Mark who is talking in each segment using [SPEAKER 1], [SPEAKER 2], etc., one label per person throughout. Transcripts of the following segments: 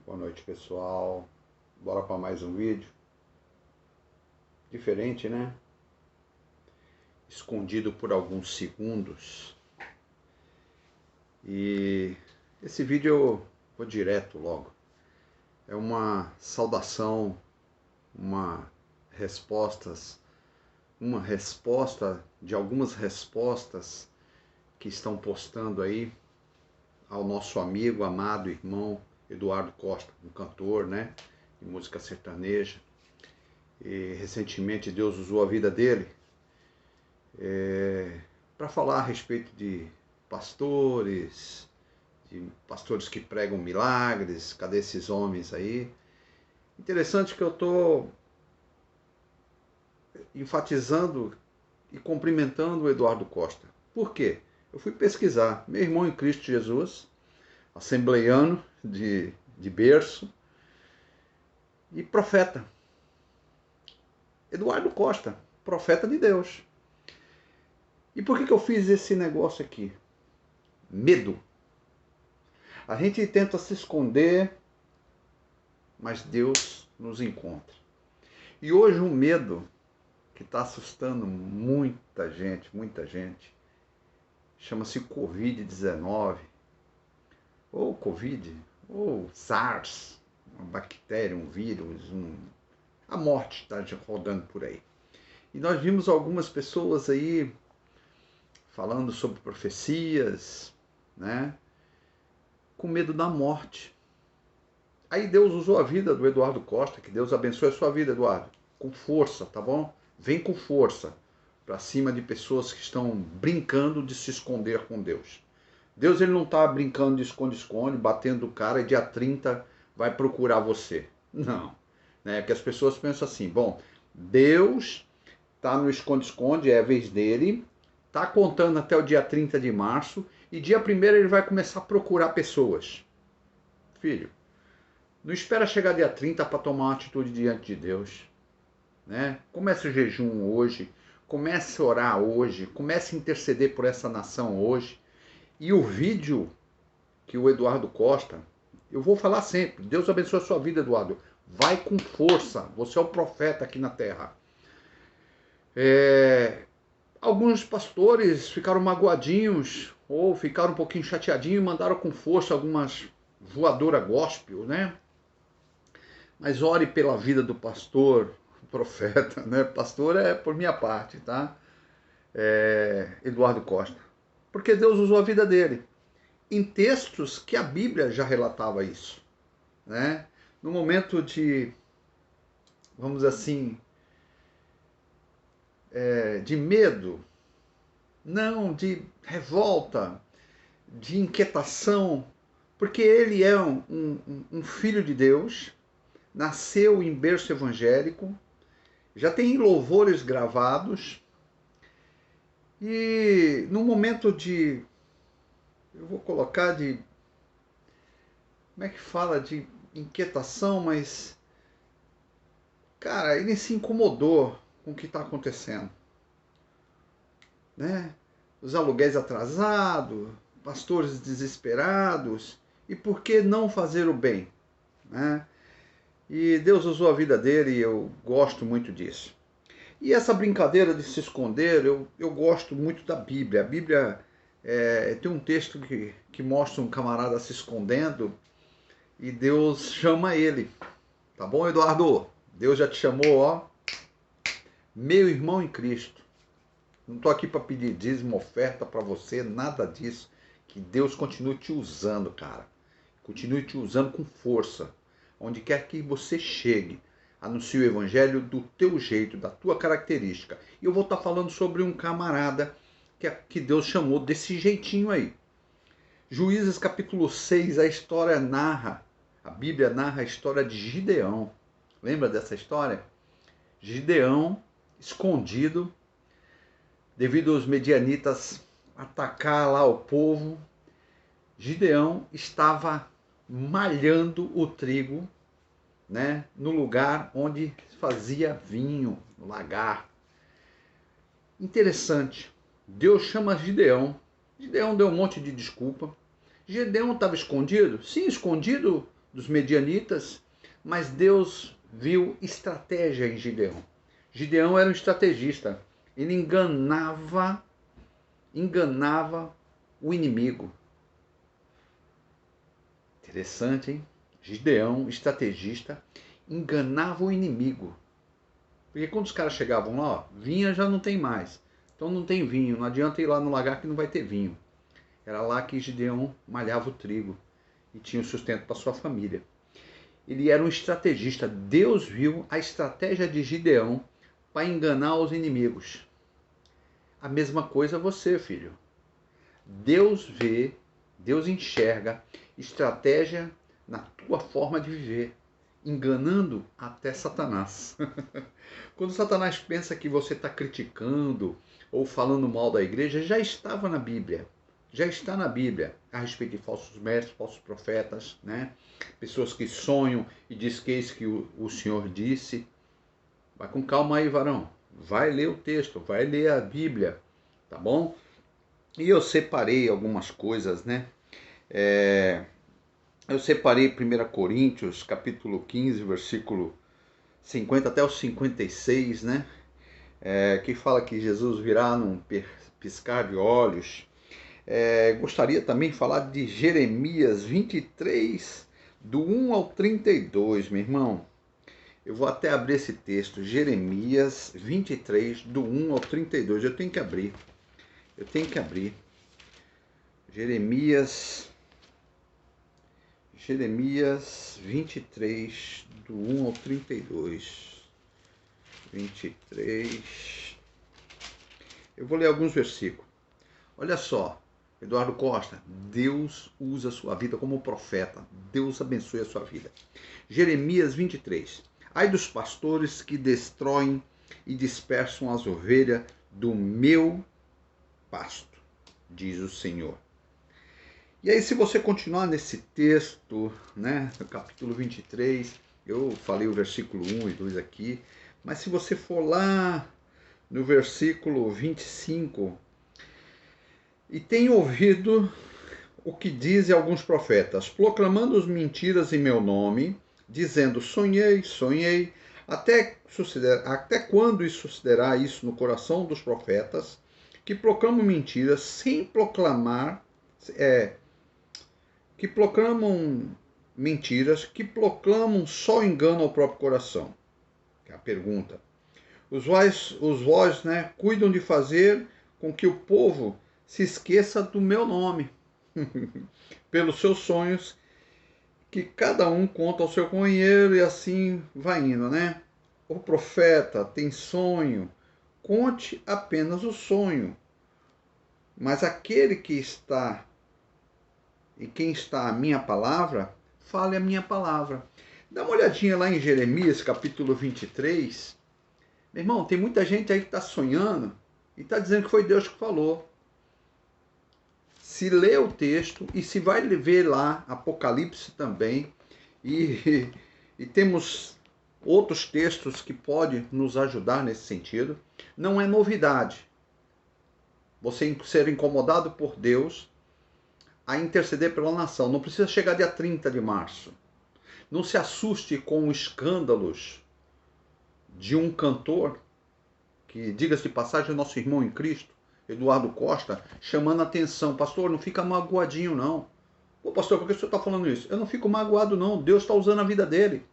[SPEAKER 1] Boa noite, pessoal. Bora para mais um vídeo. Diferente, né? Escondido por alguns segundos. E esse vídeo eu vou direto logo. É uma saudação, uma resposta de algumas respostas que estão postando aí ao nosso amigo, amado irmão Eduardo Costa, um cantor, né, de música sertaneja. E recentemente Deus usou a vida dele para falar a respeito de pastores que pregam milagres. Cadê esses homens aí? Interessante que eu estou enfatizando e cumprimentando o Eduardo Costa. Por quê? Eu fui pesquisar. Meu irmão em Cristo Jesus, assembleiano de berço e profeta. Eduardo Costa, profeta de Deus. E por que eu fiz esse negócio aqui? Medo. A gente tenta se esconder, mas Deus nos encontra. E hoje o medo que está assustando muita gente, chama-se Covid-19, ou Covid, ou SARS, uma bactéria, um vírus, a morte está rodando por aí. E nós vimos algumas pessoas aí falando sobre profecias, né, com medo da morte. Aí Deus usou a vida do Eduardo Costa, que Deus abençoe a sua vida, Eduardo, com força, tá bom? Vem com força para cima de pessoas que estão brincando de se esconder com Deus. Deus, ele não está brincando de esconde-esconde, batendo o cara e dia 30 vai procurar você. Não. Né? Que as pessoas pensam assim, bom, Deus está no esconde-esconde, é a vez dele, está contando até o dia 30 de março e dia 1º ele vai começar a procurar pessoas. Filho, não espera chegar dia 30 para tomar uma atitude diante de Deus. Né? Comece o jejum hoje, comece a orar hoje, comece a interceder por essa nação hoje. E o vídeo que o Eduardo Costa, eu vou falar sempre, Deus abençoe a sua vida, Eduardo, vai com força, você é o profeta aqui na terra. Alguns pastores ficaram magoadinhos, ou ficaram um pouquinho chateadinhos e mandaram com força algumas voadora gospel, né? Mas ore pela vida do pastor, profeta, né? Pastor é por minha parte, tá? Eduardo Costa. Porque Deus usou a vida dele em textos que a Bíblia já relatava isso, né? No momento de, vamos assim, de medo, não, de revolta, de inquietação, porque ele é um filho de Deus, nasceu em berço evangélico, já tem louvores gravados, e no momento de, eu vou colocar de, como é que fala, de inquietação, mas, cara, ele se incomodou com o que está acontecendo, né? Os aluguéis atrasados, pastores desesperados, e por que não fazer o bem, né? E Deus usou a vida dele e eu gosto muito disso. E essa brincadeira de se esconder, eu gosto muito da Bíblia. A Bíblia tem um texto que mostra um camarada se escondendo e Deus chama ele. Tá bom, Eduardo? Deus já te chamou, ó. Meu irmão em Cristo. Não estou aqui para pedir dízimo, oferta para você, nada disso. Que Deus continue te usando, cara. Continue te usando com força. Onde quer que você chegue, anuncie o evangelho do teu jeito, da tua característica. E eu vou estar falando sobre um camarada que Deus chamou desse jeitinho aí. Juízes capítulo 6, a Bíblia narra a história de Gideão. Lembra dessa história? Gideão, escondido, devido aos medianitas atacar lá o povo, Gideão estava malhando o trigo, né, no lugar onde fazia vinho, no lagar. Interessante, Deus chama Gideão. Gideão deu um monte de desculpa. Gideão estava escondido? Sim, escondido dos medianitas, mas Deus viu estratégia em Gideão. Gideão era um estrategista. Ele enganava o inimigo. Interessante, hein? Gideão, estrategista, enganava o inimigo. Porque quando os caras chegavam lá, ó, vinha já não tem mais. Então não tem vinho, não adianta ir lá no lagar que não vai ter vinho. Era lá que Gideão malhava o trigo e tinha o sustento para sua família. Ele era um estrategista. Deus viu a estratégia de Gideão para enganar os inimigos. A mesma coisa você, filho. Deus vê, Deus enxerga estratégia na tua forma de viver, enganando até Satanás. Quando Satanás pensa que você está criticando ou falando mal da igreja, já estava na Bíblia. Já está na Bíblia a respeito de falsos mestres, falsos profetas, né? Pessoas que sonham e diz que eis que o Senhor disse. Vai com calma aí, varão. Vai ler o texto, vai ler a Bíblia, tá bom? E eu separei algumas coisas, né? Eu separei 1 Coríntios, capítulo 15, versículo 50 até o 56, né? Que fala que Jesus virá num piscar de olhos. Gostaria também de falar de Jeremias 23, do 1 ao 32, meu irmão. Eu vou até abrir esse texto, Jeremias 23, do 1 ao 32. Eu tenho que abrir. Jeremias 23, do 1 ao 32. 23. Eu vou ler alguns versículos. Olha só, Eduardo Costa, Deus usa a sua vida como profeta. Deus abençoe a sua vida. Jeremias 23. Ai dos pastores que destroem e dispersam as ovelhas do meu pasto, diz o Senhor. E aí, se você continuar nesse texto, né, no capítulo 23, eu falei o versículo 1 e 2 aqui, mas se você for lá no versículo 25, e tenho ouvido o que dizem alguns profetas, proclamando as mentiras em meu nome, dizendo, sonhei, até quando isso sucederá isso no coração dos profetas, que proclamam mentiras sem proclamar, que proclamam mentiras, que proclamam só engano ao próprio coração. Que é a pergunta. Os vós, né, cuidam de fazer com que o povo se esqueça do meu nome, pelos seus sonhos, que cada um conta ao seu companheiro e assim vai indo, né? O profeta tem sonho, conte apenas o sonho, mas aquele que está e quem está a minha palavra, fale a minha palavra. Dá uma olhadinha lá em Jeremias, capítulo 23. Meu irmão, tem muita gente aí que está sonhando e está dizendo que foi Deus que falou. Se lê o texto e se vai ver lá Apocalipse também, e temos outros textos que podem nos ajudar nesse sentido, não é novidade você ser incomodado por Deus a interceder pela nação. Não precisa chegar dia 30 de março. Não se assuste com escândalos de um cantor, que, diga-se de passagem, é nosso irmão em Cristo, Eduardo Costa, chamando a atenção. Pastor, não fica magoadinho, não. Pô, pastor, por que o senhor está falando isso? Eu não fico magoado, não. Deus está usando a vida dele.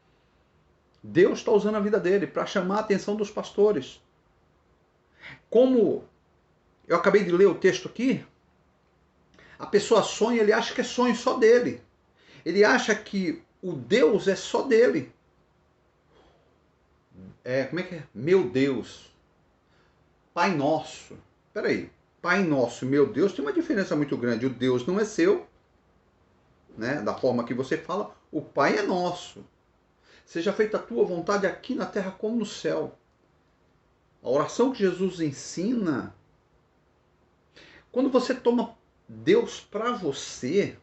[SPEAKER 1] Deus está usando a vida dele para chamar a atenção dos pastores. Como eu acabei de ler o texto aqui, a pessoa sonha, ele acha que é sonho só dele. Ele acha que o Deus é só dele. Como é que é? Meu Deus. Pai Nosso. Peraí. Pai Nosso, meu Deus, tem uma diferença muito grande. O Deus não é seu, né? Da forma que você fala. O Pai é nosso. Seja feita a tua vontade aqui na terra como no céu. A oração que Jesus ensina, quando você toma Deus para você,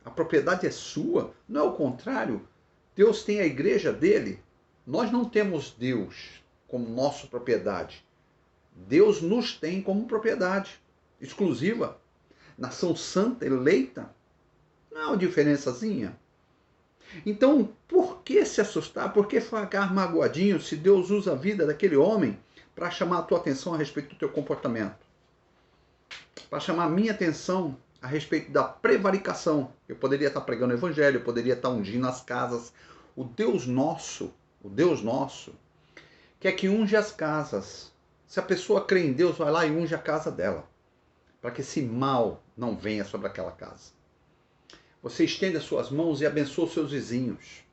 [SPEAKER 1] a propriedade é sua, não é o contrário. Deus tem a igreja dele. Nós não temos Deus como nossa propriedade. Deus nos tem como propriedade exclusiva. Nação santa, eleita. Não é uma diferençazinha. Então, por que se assustar? Por que ficar magoadinho se Deus usa a vida daquele homem para chamar a tua atenção a respeito do teu comportamento? Para chamar a minha atenção a respeito da prevaricação. Eu poderia estar pregando o evangelho, eu poderia estar ungindo as casas. O Deus nosso, quer que unge as casas. Se a pessoa crê em Deus, vai lá e unge a casa dela, para que esse mal não venha sobre aquela casa. Você estende as suas mãos e abençoa os seus vizinhos.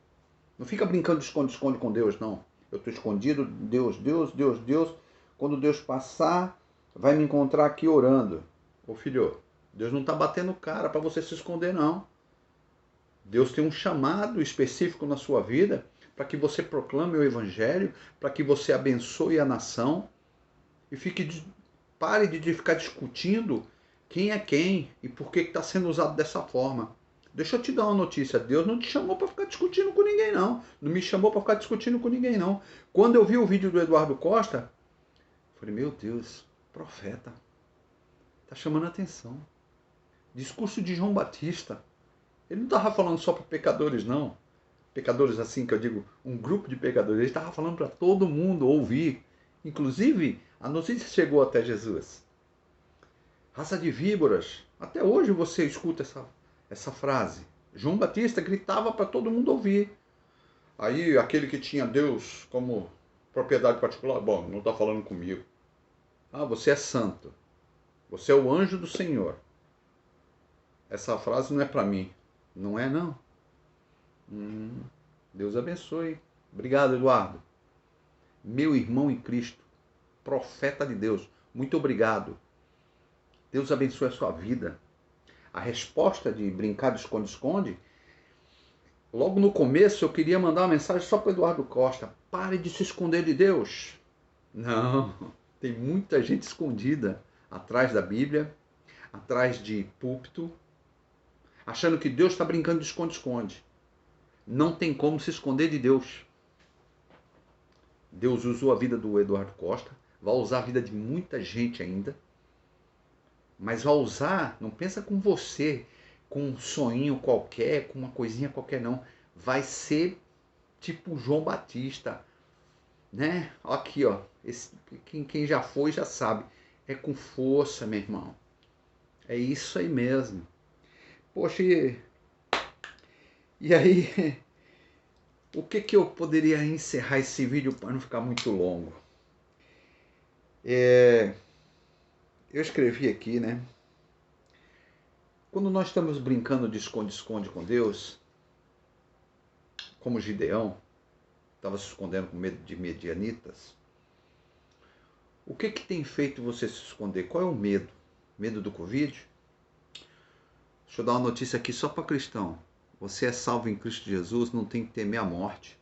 [SPEAKER 1] Não fica brincando de esconde-esconde com Deus, não. Eu estou escondido, Deus. Quando Deus passar, vai me encontrar aqui orando. Ô filho, Deus não está batendo cara para você se esconder, não. Deus tem um chamado específico na sua vida para que você proclame o evangelho, para que você abençoe a nação e pare de ficar discutindo quem é quem e por que está sendo usado dessa forma. Deixa eu te dar uma notícia, Deus não te chamou para ficar discutindo com ninguém, não. Não me chamou para ficar discutindo com ninguém, não. Quando eu vi o vídeo do Eduardo Costa, falei, meu Deus, profeta, está chamando a atenção. Discurso de João Batista. Ele não estava falando só para pecadores, não. Pecadores assim que eu digo, um grupo de pecadores. Ele estava falando para todo mundo ouvir. Inclusive, a notícia chegou até Jesus. Raça de víboras. Até hoje você escuta essa frase. João Batista gritava para todo mundo ouvir. Aí aquele que tinha Deus como propriedade particular, bom, não está falando comigo. Ah, você é santo. Você é o anjo do Senhor. Essa frase não é para mim. Não é, não. Deus abençoe. Obrigado, Eduardo. Meu irmão em Cristo, profeta de Deus, muito obrigado. Deus abençoe a sua vida. A resposta de brincar de esconde-esconde, logo no começo eu queria mandar uma mensagem só para o Eduardo Costa. Pare de se esconder de Deus. Não, tem muita gente escondida atrás da Bíblia, atrás de púlpito, achando que Deus está brincando de esconde-esconde. Não tem como se esconder de Deus. Deus usou a vida do Eduardo Costa, vai usar a vida de muita gente ainda, mas vai usar, não pensa com você, com um sonhinho qualquer, com uma coisinha qualquer, não. Vai ser tipo João Batista, né? Aqui, ó, quem já foi já sabe. É com força, meu irmão. É isso aí mesmo. Poxa, e aí, o que eu poderia encerrar esse vídeo para não ficar muito longo? Eu escrevi aqui, né? Quando nós estamos brincando de esconde-esconde com Deus, como Gideão, estava se escondendo com medo de medianitas, o que tem feito você se esconder? Qual é o medo? Medo do Covid? Deixa eu dar uma notícia aqui só para cristão. Você é salvo em Cristo Jesus, não tem que temer a morte.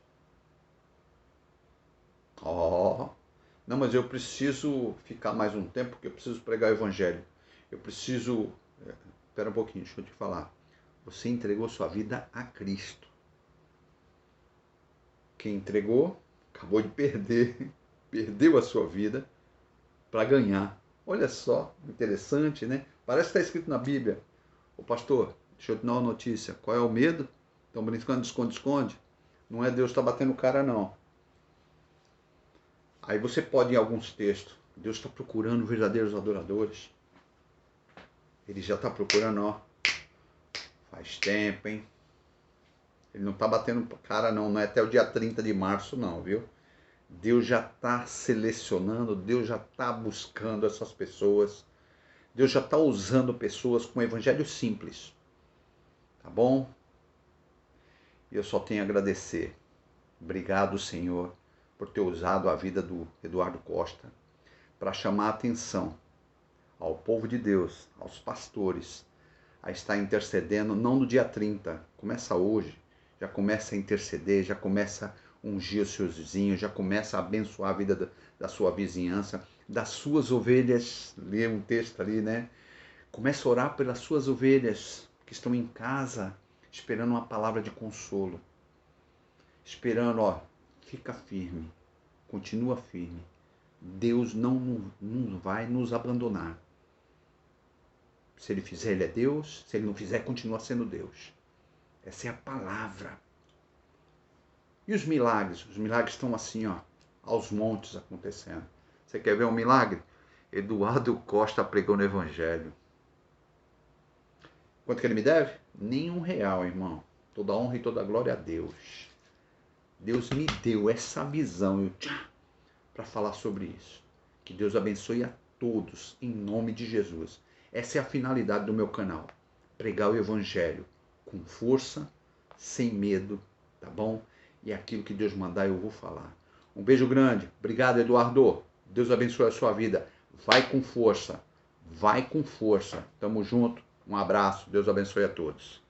[SPEAKER 1] Não, mas eu preciso ficar mais um tempo porque eu preciso pregar o evangelho. Eu preciso... Espera um pouquinho, deixa eu te falar. Você entregou sua vida a Cristo. Quem entregou, acabou de perder. Perdeu a sua vida para ganhar. Olha só, interessante, né? Parece que está escrito na Bíblia. Ô pastor, deixa eu te dar uma notícia. Qual é o medo? Estão brincando de esconde-esconde? Não é Deus que está batendo cara, não. Aí você pode, em alguns textos, Deus está procurando verdadeiros adoradores. Ele já está procurando, ó. Faz tempo, hein? Ele não está batendo cara, não é até o dia 30 de março, não, viu? Deus já está selecionando, Deus já está buscando essas pessoas. Deus já está usando pessoas com o evangelho simples. Tá bom? E eu só tenho a agradecer. Obrigado, Senhor, por ter usado a vida do Eduardo Costa para chamar a atenção ao povo de Deus, aos pastores, a estar intercedendo, não no dia 30, começa hoje, já começa a interceder, já começa a ungir os seus vizinhos, já começa a abençoar a vida da sua vizinhança, das suas ovelhas, lê um texto ali, né? Começa a orar pelas suas ovelhas que estão em casa, esperando uma palavra de consolo. Esperando, ó, fica firme, continua firme. Deus não vai nos abandonar. Se Ele fizer, Ele é Deus. Se Ele não fizer, continua sendo Deus. Essa é a palavra. E os milagres? Os milagres estão assim, ó, aos montes acontecendo. Você quer ver um milagre? Eduardo Costa pregando o evangelho. Quanto que ele me deve? Nenhum real, irmão. Toda honra e toda glória a Deus. Deus me deu essa visão para falar sobre isso. Que Deus abençoe a todos, em nome de Jesus. Essa é a finalidade do meu canal. Pregar o evangelho com força, sem medo, tá bom? E aquilo que Deus mandar eu vou falar. Um beijo grande. Obrigado, Eduardo. Deus abençoe a sua vida. Vai com força. Vai com força. Tamo junto. Um abraço. Deus abençoe a todos.